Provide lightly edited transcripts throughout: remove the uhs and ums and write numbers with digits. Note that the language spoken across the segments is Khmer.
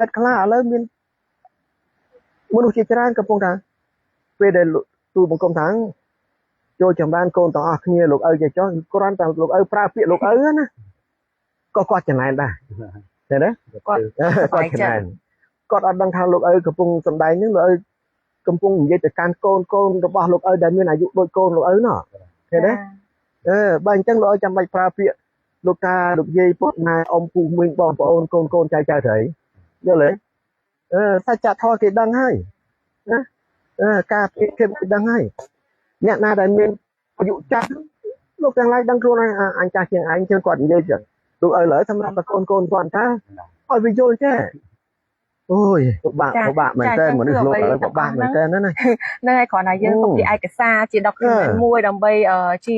ចិត្តខ្លាឥឡូវមានមនុស្សជាច្រើនកំពុងថាពេលដែលទូបង្គំថាចូលចម្បានកូនទាំងអស់គ្នាលោកឪចេះចោះគ្រាន់តែលោកឪប្រើពាក្យលោកឪណាក៏គាត់ចំណែនដែរឃើញទេគាត់ចំណែនគាត់អត់ដឹងថាលោកឪកំពុងសម្ដែងនឹងលោកឪកំពុងនិយាយទៅកាន់កូនរបស់លោកឪដែលមានអាយុដូចកូនលោកឪណោះឃើញទេបើអញ្ចឹងលោកឪចាំបាច់ប្រើពាក្យលោកតាលោកយាយពុកម៉ែអ៊ំពូមីងបងប្អូនកូនចៅត្រីយល់ទេសច្ចធម៌គេដឹងហើយណាការពារគេដឹងហើយអ្នកណាដែលមានអាយុចាស់លោកទាំងឡាយដឹងខ្លួនអញចាស់ជាងឯងជឿគាត់និយាយចឹងលោកឪឡើយសម្រាប់តែកូនគាត់តាឲ្យវាយល់ចេះអូយពិបាកមែនតើមនុស្សលោកឥឡូវពិបាកមែនតើណាហ្នឹងហើយគ្រាន់តែយើងទុកជាឯកសារជា document មួយដើម្បីជា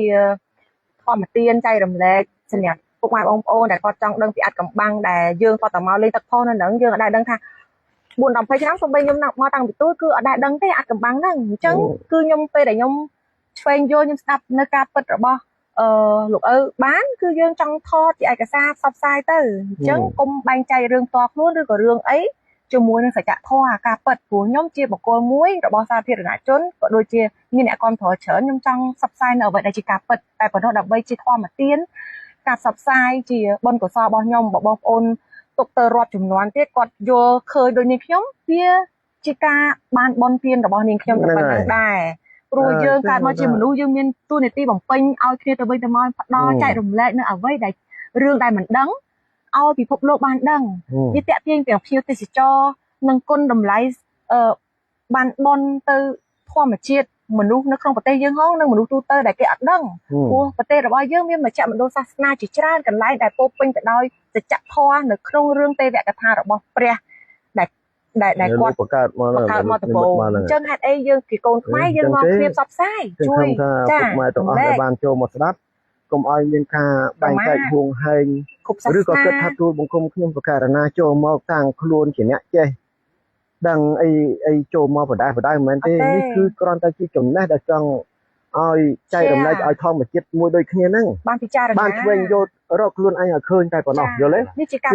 ធម្មទានចែករំលែកសម្រាប់ពុកម៉ែបងប្អូនដែលគាត់ចង់ដឹងពីអាត់កំបាំងដែលយើងគាត់តែមកលេងទឹកផុសនៅហ្នឹងយើងអត់ដែលដឹងថា4 10ឆ្នាំសូម្បីខ្ញុំមកតាំងពីទូគឺអត់ដែលដឹងទេអាត់កំបាំងហ្នឹងអញ្ចឹងគឺខ្ញុំពេលដែលខ្ញុំឆ្វេងយល់ខ្ញុំស្ដាប់នៅការពិតរបស់លោកឪបានគឺយើងចង់ថតជាឯកសារផ្សព្វផ្សាយទៅអញ្ចឹងកុំបែងចែករឿងផ្ទាល់ខ្លួនឬក៏រឿងអីជាមួយនឹងសច្ចធម៌ការពិតព្រោះខ្ញុំជាបុគ្គលមួយរបស់សាធារណជនក៏ដូចជាមានអ្នកគ្រប់គ្រងច្រើនខ្ញុំចង់ផ្សព្វផ្សាយនៅអ្វីដែលជាការពិតតែប៉ុណ្ណោះដើម្បីជាធម្មទានការផ្សព្វផ្សាយជាបុណ្យកុសលរបស់ខ្ញុំបងប្អូនទុកទៅរាប់ចំនួនទៀតគាត់យល់ឃើញដូចនាងខ្ញុំវាជាការបានបុណ្យទានរបស់នាងខ្ញុំតែប៉ុណ្ណឹងដែរព្រោះយើងកើតមកជាមនុស្សយើងមានទួនាទីបំពេញឲ្យគ្នាទៅវិញទៅមកផ្ដល់ចែករំលែកនៅអ្វីដែលរឿងដែលមិនដឹងឲ្យពិភពលោកបានដឹងវាតាក់ទាញទាំងភ្ញៀវទេសចរនិងគុណតម្លៃបានបនទៅធម្មជាតិមនុស្សនៅក្នុងប្រទេសយើងហងនិងមនុស្សទូទៅដែលគេអត់ដឹងព្រោះប្រទេសរបស់យើងមានមជ្ឈមណ្ឌលសាសនាជាច្រើនកន្លែងដែលពោពេញទៅដោយសច្ចធម៌នៅក្នុងរឿងទេវកថារបស់ព្រះដែលគាត់បង្កើតមកដំបូងអញ្ចឹងហេតុអីយើងជាកូនខ្មែរយើងនាំគ្នាផ្សព្វផ្សាយជួយចា៎ពុកម៉ែទាំងអស់ដែលបានចូលមកស្ដាប់កុំឲ្យមានការបែងចែកហួងហែងឬក៏គិតថាទូលបង្គំខ្ញុំប្រការណាចូលមកតាំងខ្លួនជាអ្នកចេះដឹងអីចូលមកបដាមិនមែនទេនេះគឺគ្រាន់តែជាចំណេះដែលចង់ឲ្យចែករំលែកឲ្យធម្មជាតិមួយដូចគ្នាហ្នឹងបានពិចារណាបានឆ្វេងយល់រកខ្លួនឯងឲ្យឃើញតែប៉ុណ្ណោះយល់ទេនេះជាការ